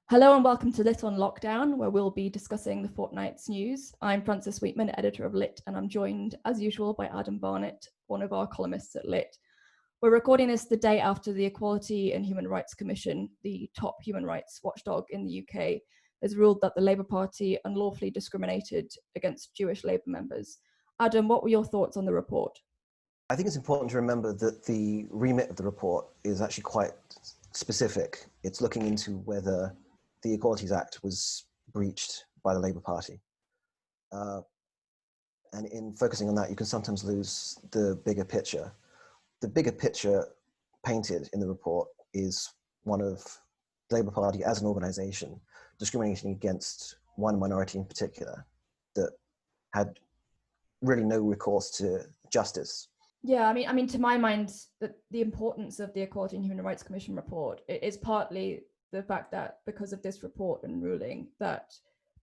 Hello and welcome to Lit on Lockdown, where we'll be discussing the fortnight's news. I'm Frances Weetman, editor of Lit, and I'm joined, as usual, by Adam Barnett, one of our columnists at Lit. We're recording this the day after the Equality and Human Rights Commission, the top human rights watchdog in the UK, has ruled that the Labour Party unlawfully discriminated against Jewish Labour members. Adam, what were your thoughts on the report? I think it's important to remember that the remit of the report is actually quite specific. It's looking into whether the Equalities Act was breached by the Labour Party. And in focusing on that, you can sometimes lose the bigger picture. The bigger picture painted in the report is one of the Labour Party as an organisation discriminating against one minority in particular that had really no recourse to justice. Yeah, I mean, to my mind, the importance of the Equality and Human Rights Commission report is partly the fact that because of this report and ruling that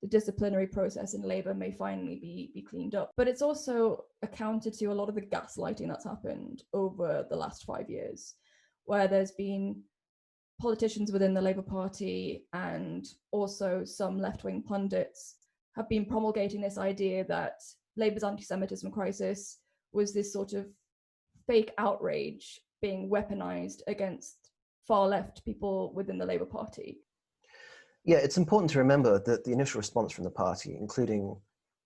the disciplinary process in Labour may finally be cleaned up. But it's also accounted to a lot of the gaslighting that's happened over the last 5 years, where there's been politicians within the Labour Party and also some left-wing pundits have been promulgating this idea that Labour's anti-Semitism crisis was this sort of fake outrage being weaponized against far left people within the Labour Party. Yeah, it's important to remember that the initial response from the party, including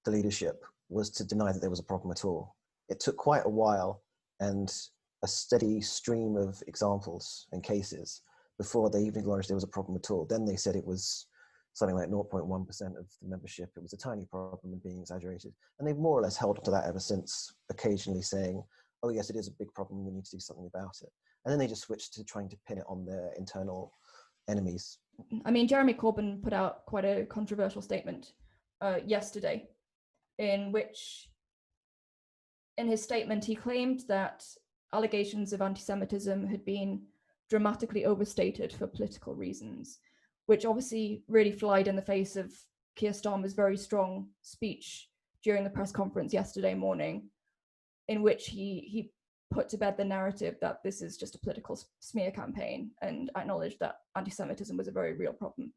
the leadership, was to deny that there was a problem at all. It took quite a while and a steady stream of examples and cases before they even acknowledged there was a problem at all. Then they said it was something like 0.1% of the membership. It was a tiny problem and being exaggerated. And they've more or less held on to that ever since, occasionally saying, oh yes, it is a big problem, we need to do something about it. And then they just switched to trying to pin it on their internal enemies. I mean, Jeremy Corbyn put out quite a controversial statement yesterday, in which, in his statement, he claimed that allegations of anti-Semitism had been dramatically overstated for political reasons, which obviously really flied in the face of Keir Starmer's very strong speech during the press conference yesterday morning, in which he put to bed the narrative that this is just a political smear campaign and acknowledged that anti-Semitism was a very real problem.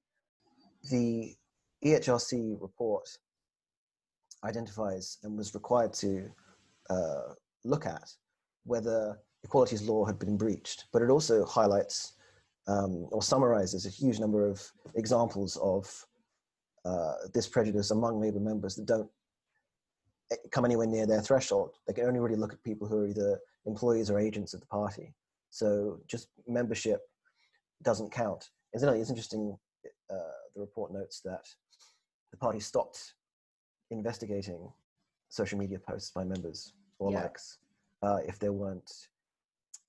The EHRC report identifies and was required to look at whether equalities law had been breached, but it also highlights or summarizes a huge number of examples of this prejudice among Labour members that don't come anywhere near their threshold. They can only really look at people who are either employees or agents of the party. So just membership doesn't count. Incidentally, it's interesting, the report notes that the party stopped investigating social media posts by members or likes.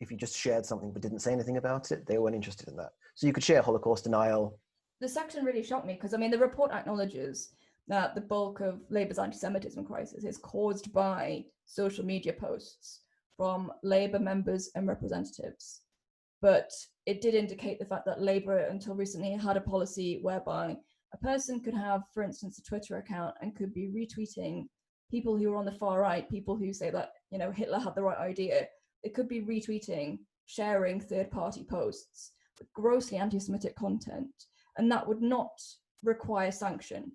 If you just shared something but didn't say anything about it, they weren't interested in that. So you could share Holocaust denial. The section really shocked me because, I mean, the report acknowledges that the bulk of Labour's anti-Semitism crisis is caused by social media posts from Labour members and representatives. But it did indicate the fact that Labour, until recently, had a policy whereby a person could have, for instance, a Twitter account and could be retweeting people who are on the far right, people who say that, you know, Hitler had the right idea. They could be retweeting, sharing third-party posts with grossly anti-Semitic content, and that would not require sanction,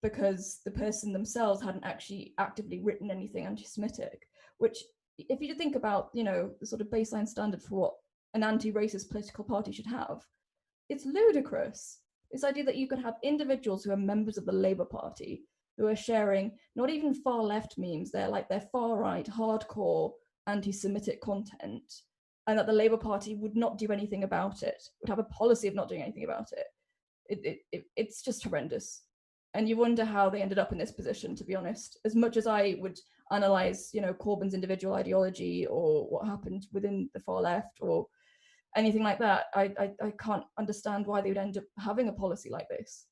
because the person themselves hadn't actually actively written anything anti-Semitic, which, if you think about, you know, the sort of baseline standard for what an anti-racist political party should have, it's ludicrous. This idea that you could have individuals who are members of the Labour Party who are sharing not even far left memes, they're far right, hardcore anti-Semitic content, and that the Labour Party would not do anything about it, would have a policy of not doing anything about it. It's just horrendous. And you wonder how they ended up in this position, to be honest. As much as I would analyse, you know, Corbyn's individual ideology or what happened within the far left or anything like that, I can't understand why they would end up having a policy like this.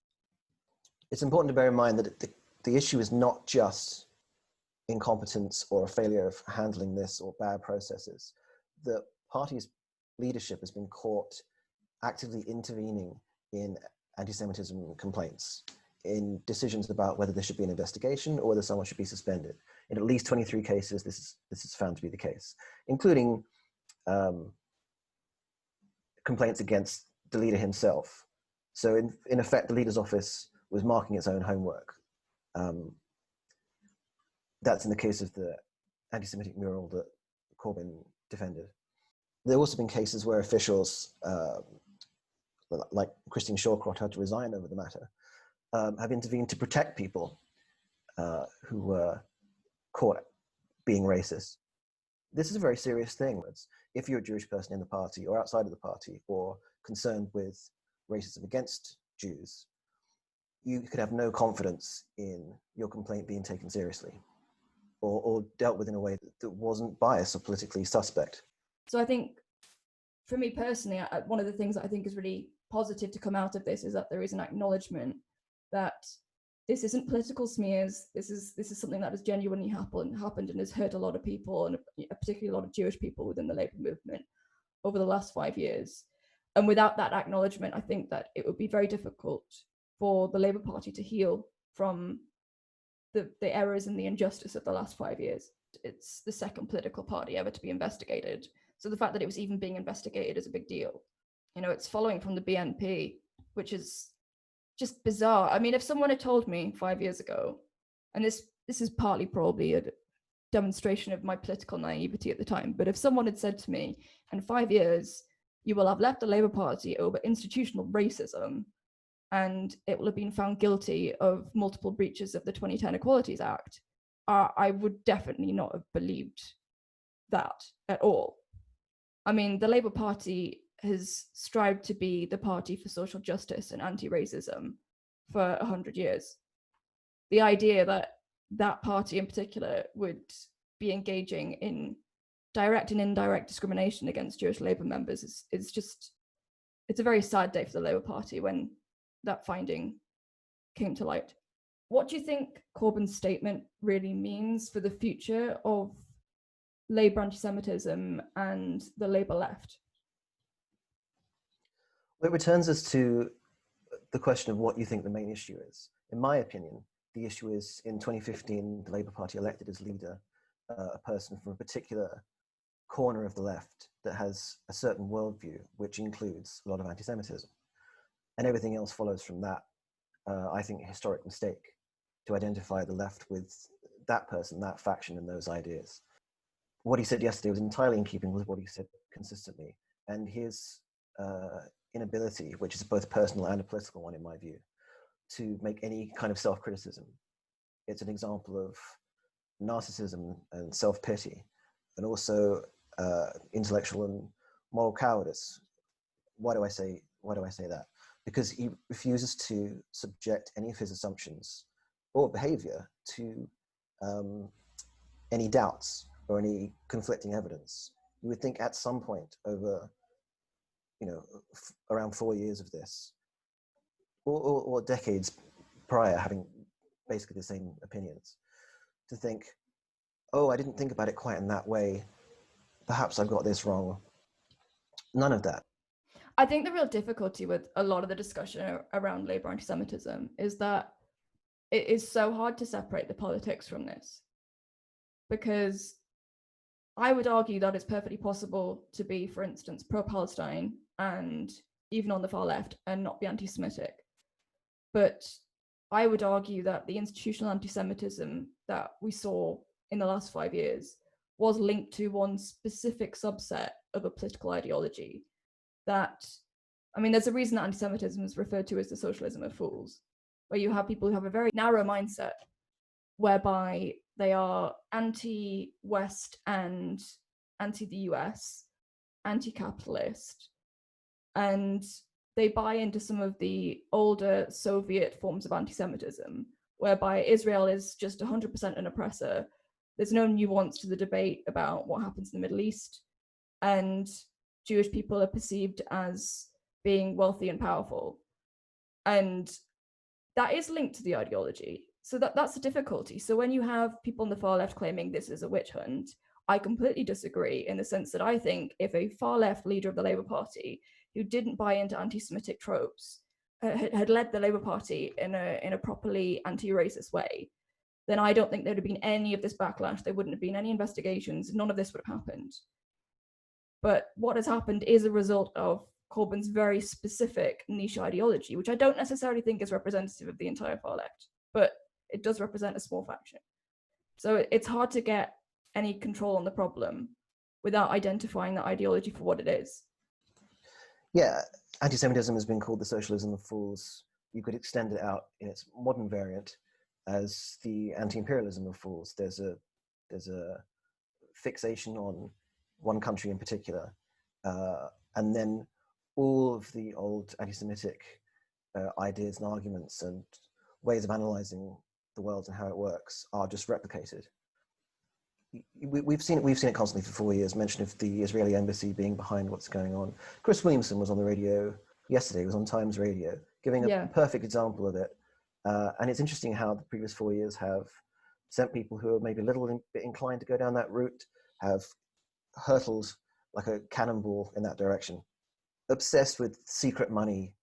It's important to bear in mind that the issue is not just incompetence or a failure of handling this or bad processes. The party's leadership has been caught actively intervening in anti-Semitism complaints, in decisions about whether there should be an investigation or whether someone should be suspended. In at least 23 cases, this is found to be the case, including complaints against the leader himself. So in effect, the leader's office was marking its own homework. That's in the case of the anti-Semitic mural that Corbyn defended. There have also been cases where officials, like Christine Shawcroft, had to resign over the matter, have intervened to protect people who were caught being racist. This is a very serious thing. If you're a Jewish person in the party or outside of the party or concerned with racism against Jews, you could have no confidence in your complaint being taken seriously or dealt with in a way that wasn't biased or politically suspect. So I think, for me personally, one of the things that I think is really positive to come out of this is that there is an acknowledgement that this isn't political smears. This is something that has genuinely happened and has hurt a lot of people, and particularly a lot of Jewish people within the Labour movement over the last 5 years. And without that acknowledgement, I think that it would be very difficult for the Labour Party to heal from the errors and the injustice of the last 5 years. It's the second political party ever to be investigated. So the fact that it was even being investigated is a big deal. You know, it's following from the BNP, which is just bizarre. I mean, if someone had told me 5 years ago, and this is partly probably a demonstration of my political naivety at the time, but if someone had said to me, in 5 years, you will have left the Labour Party over institutional racism, and it will have been found guilty of multiple breaches of the 2010 Equalities Act, I would definitely not have believed that at all. I mean, the Labour Party has strived to be the party for social justice and anti-racism for 100 years. The idea that that party in particular would be engaging in direct and indirect discrimination against Jewish Labour members is just, it's a very sad day for the Labour Party when that finding came to light. What do you think Corbyn's statement really means for the future of Labour anti-Semitism and the Labour left? Well, it returns us to the question of what you think the main issue is. In my opinion, the issue is in 2015, the Labour Party elected as leader a person from a particular corner of the left that has a certain worldview, which includes a lot of anti-Semitism. And everything else follows from that, I think, a historic mistake to identify the left with that person, that faction, and those ideas. What he said yesterday was entirely in keeping with what he said consistently. And his inability, which is both personal and a political one in my view, to make any kind of self-criticism. It's an example of narcissism and self-pity, and also intellectual and moral cowardice. Why do I say that? Because he refuses to subject any of his assumptions or behavior to any doubts or any conflicting evidence. You would think at some point over, around 4 years of this, or decades prior, having basically the same opinions, to think, oh, I didn't think about it quite in that way. Perhaps I got this wrong. None of that. I think the real difficulty with a lot of the discussion around Labour anti-Semitism is that it is so hard to separate the politics from this, because I would argue that it's perfectly possible to be, for instance, pro-Palestine and even on the far left and not be anti-Semitic. But I would argue that the institutional anti-Semitism that we saw in the last 5 years was linked to one specific subset of a political ideology that, I mean, there's a reason that anti-Semitism is referred to as the socialism of fools, where you have people who have a very narrow mindset whereby they are anti-West and anti-the US, anti-capitalist, and they buy into some of the older Soviet forms of anti-Semitism, whereby Israel is just 100% an oppressor. There's no nuance to the debate about what happens in the Middle East, and Jewish people are perceived as being wealthy and powerful. And that is linked to the ideology. So that's the difficulty. So when you have people on the far left claiming this is a witch hunt, I completely disagree, in the sense that I think if a far left leader of the Labour Party who didn't buy into anti-Semitic tropes had led the Labour Party in a properly anti-racist way, then I don't think there'd have been any of this backlash. There wouldn't have been any investigations. None of this would have happened. But what has happened is a result of Corbyn's very specific niche ideology, which I don't necessarily think is representative of the entire far left, but it does represent a small faction. So it's hard to get any control on the problem without identifying that ideology for what it is. Yeah, anti-Semitism has been called the socialism of fools. You could extend it out in its modern variant as the anti-imperialism of fools. There's a fixation on one country in particular, and then all of the old anti-Semitic ideas and arguments and ways of analyzing the world and how it works are just replicated. We've seen it constantly for 4 years. Mention of the Israeli embassy being behind what's going on. Chris Williamson was on the radio yesterday. He was on Times Radio, giving a perfect example of it. And it's interesting how the previous 4 years have sent people who are maybe a little bit inclined to go down that route, have hurtled like a cannonball in that direction, obsessed with secret money,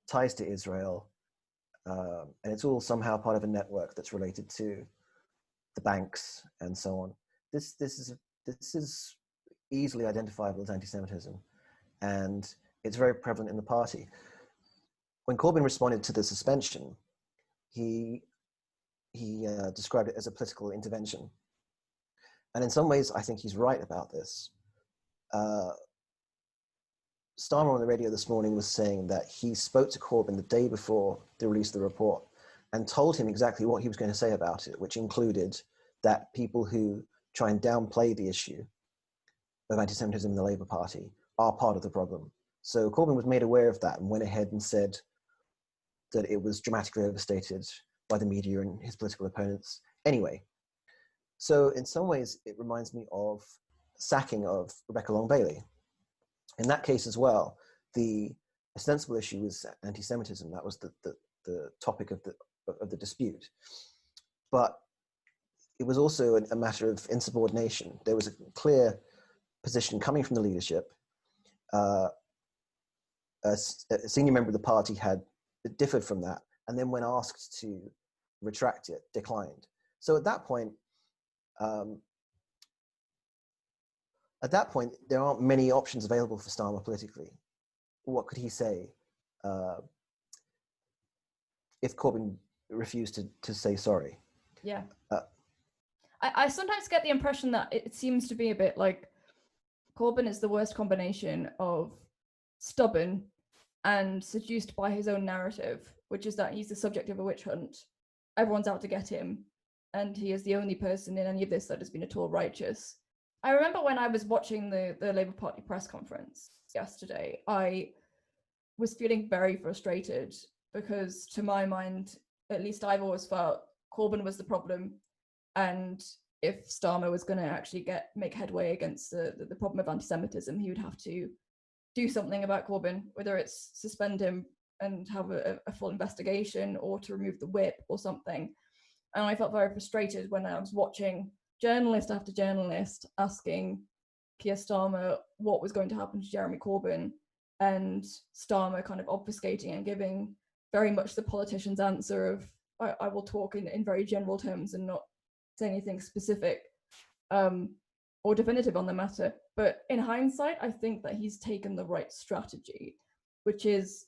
ties to Israel, and it's all somehow part of a network that's related to the banks and so on. This is easily identifiable as anti-Semitism, and it's very prevalent in the party. When Corbyn responded to the suspension, he described it as a political intervention, and in some ways, I think he's right about this. Starmer on the radio this morning was saying that he spoke to Corbyn the day before they released the report and told him exactly what he was going to say about it, which included that people who try and downplay the issue of anti-Semitism in the Labour Party are part of the problem. So Corbyn was made aware of that and went ahead and said that it was dramatically overstated by the media and his political opponents anyway. So in some ways, it reminds me of sacking of Rebecca Long-Bailey. In that case as well, the ostensible issue was anti-Semitism. That was the topic of the dispute. But it was also a matter of insubordination. There was a clear position coming from the leadership. A senior member of the party had differed from that, and then when asked to retract it, declined. So at that point, there aren't many options available for Starmer politically. What could he say if Corbyn refused to say sorry? Yeah. I sometimes get the impression that it seems to be a bit like Corbyn is the worst combination of stubborn and seduced by his own narrative, which is that he's the subject of a witch hunt. Everyone's out to get him, and he is the only person in any of this that has been at all righteous. I remember when I was watching the Labour Party press conference yesterday, I was feeling very frustrated because, to my mind, at least I've always felt Corbyn was the problem, and if Starmer was going to actually make headway against the problem of anti-Semitism, he would have to do something about Corbyn, whether it's suspend him and have a full investigation or to remove the whip or something. And I felt very frustrated when I was watching journalist after journalist asking Keir Starmer what was going to happen to Jeremy Corbyn, and Starmer kind of obfuscating and giving very much the politician's answer of, I will talk in very general terms and not say anything specific or definitive on the matter. But in hindsight, I think that he's taken the right strategy, which is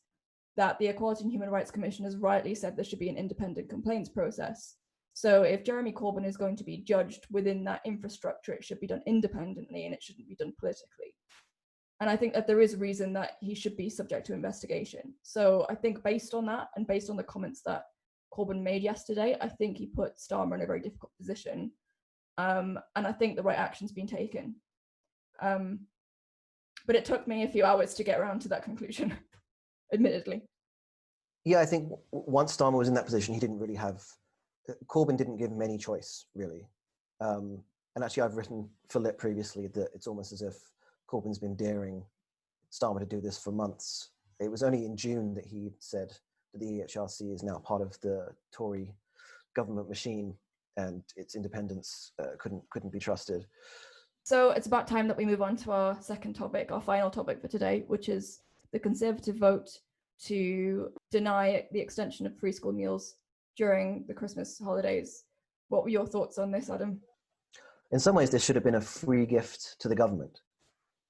that the Equality and Human Rights Commission has rightly said there should be an independent complaints process. So if Jeremy Corbyn is going to be judged within that infrastructure, it should be done independently and it shouldn't be done politically. And I think that there is a reason that he should be subject to investigation. So I think based on that and based on the comments that Corbyn made yesterday, I think he put Starmer in a very difficult position. And I think the right action's been taken. But it took me a few hours to get around to that conclusion, admittedly. Yeah, I think once Starmer was in that position, he didn't really have... Corbyn didn't give him any choice, really. And actually, I've written for Lit previously that it's almost as if Corbyn's been daring Starmer to do this for months. It was only in June that he said that the EHRC is now part of the Tory government machine and its independence couldn't be trusted. So it's about time that we move on to our second topic, our final topic for today, which is the Conservative vote to deny the extension of free school meals during the Christmas holidays. What were your thoughts on this, Adam? In some ways, this should have been a free gift to the government.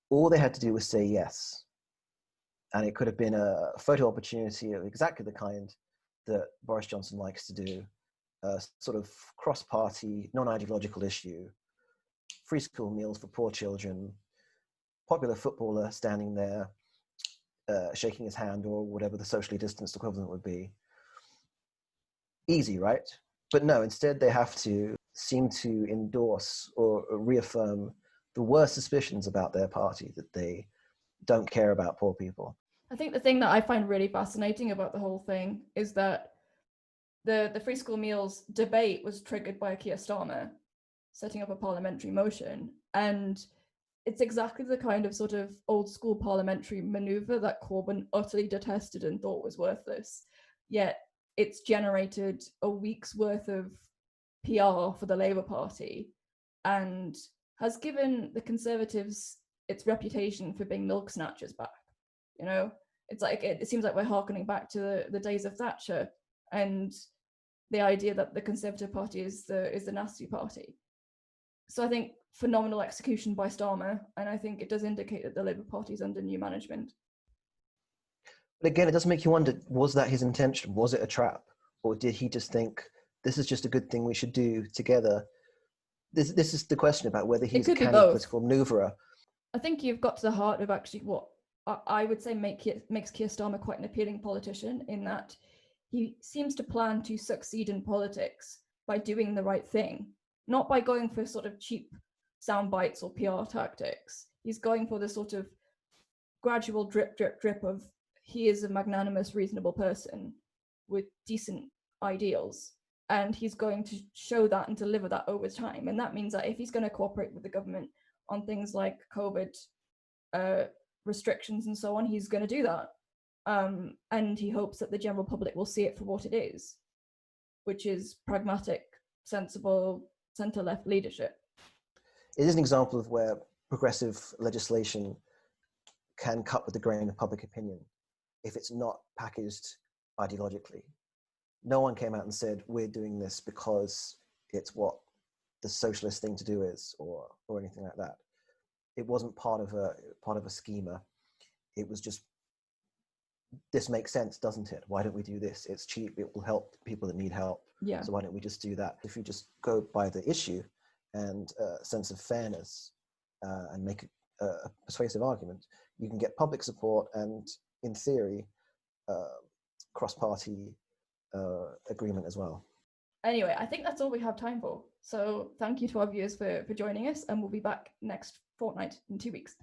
All they had to do was say yes. And it could have been a photo opportunity of exactly the kind that Boris Johnson likes to do, a sort of cross-party, non-ideological issue, free school meals for poor children, popular footballer standing there, shaking his hand or whatever the socially distanced equivalent would be. Easy, right? But no, instead they have to seem to endorse or reaffirm the worst suspicions about their party, that they don't care about poor people. I think the thing that I find really fascinating about the whole thing is that the free school meals debate was triggered by Keir Starmer setting up a parliamentary motion. And it's exactly the kind of sort of old school parliamentary maneuver that Corbyn utterly detested and thought was worthless. Yet it's generated a week's worth of PR for the Labour Party and has given the Conservatives its reputation for being milk snatchers back. You know, it's like it seems like we're harkening back to the days of Thatcher and the idea that the Conservative Party is the nasty party. So I think phenomenal execution by Starmer, and I think it does indicate that the Labour Party is under new management. But again, it does make you wonder, was that his intention? Was it a trap? Or did he just think, this is just a good thing we should do together? This is the question about whether he's a canny political maneuverer. I think you've got to the heart of actually what I would say makes Keir Starmer quite an appealing politician, in that he seems to plan to succeed in politics by doing the right thing, not by going for sort of cheap sound bites or PR tactics. He's going for the sort of gradual drip, drip, drip of he is a magnanimous, reasonable person with decent ideals. And he's going to show that and deliver that over time. And that means that if he's going to cooperate with the government on things like COVID restrictions and so on, he's going to do that. And he hopes that the general public will see it for what it is, which is pragmatic, sensible, centre-left leadership. It is an example of where progressive legislation can cut with the grain of public opinion if it's not packaged ideologically. No one came out and said, we're doing this because it's what the socialist thing to do is, or anything like that. It wasn't part of a schema. It was just, this makes sense, doesn't it? Why don't we do this? It's cheap, it will help people that need help. Yeah. So why don't we just do that? If you just go by the issue and a sense of fairness and make a persuasive argument, you can get public support and, in theory, cross-party agreement as well. Anyway, I think that's all we have time for. So thank you to our viewers for joining us, and we'll be back next fortnight in 2 weeks.